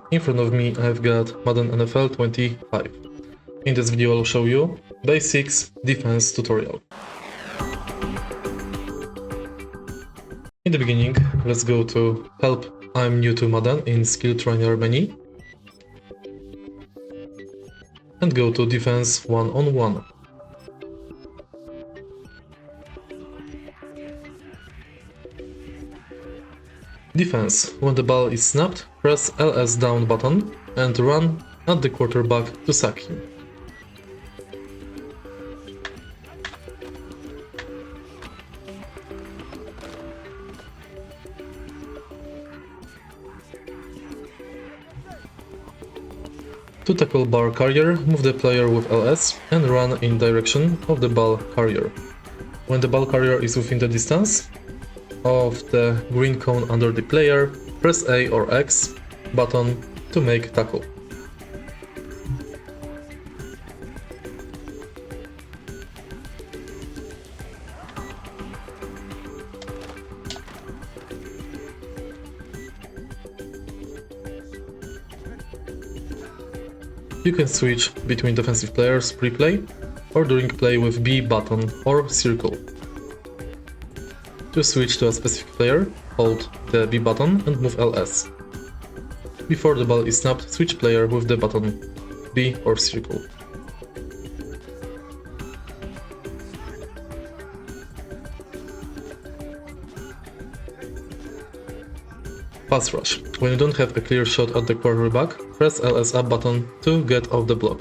In front of me I've got Madden NFL 25. In this video I'll show you basics defense tutorial. In the beginning, let's go to Help, I'm new to Madden in Skill Trainer menu and go to Defense 1-on-1. Defense. When the ball is snapped, press LS down button and run at the quarterback to sack him. To tackle ball carrier, move the player with LS and run in direction of the ball carrier. When the ball carrier is within the distance of the green cone under the player, press A or X button to make tackle. You can switch between defensive players pre-play or during play with B button or circle. To switch to a specific player, hold the B button and move LS. Before the ball is snapped, switch player with the button B or circle. Pass rush. When you don't have a clear shot at the quarterback, press LS up button to get off the block.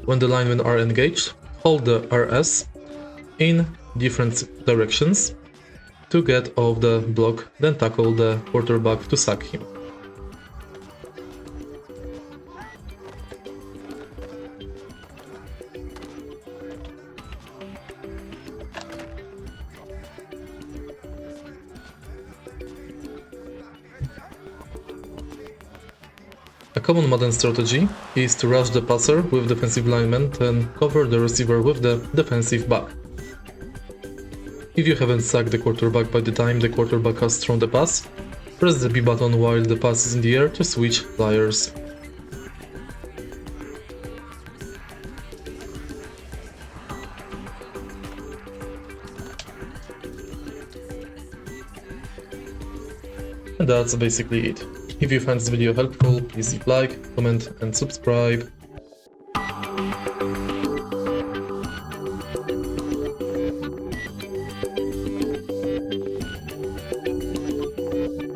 When the linemen are engaged, hold the RS in different directions to get off the block, then tackle the quarterback to sack him. A common Madden strategy is to rush the passer with defensive linemen, then cover the receiver with the defensive back. If you haven't sacked the quarterback by the time the quarterback has thrown the pass, press the B button while the pass is in the air to switch players. And that's basically it. If you find this video helpful, please leave a like, comment and subscribe.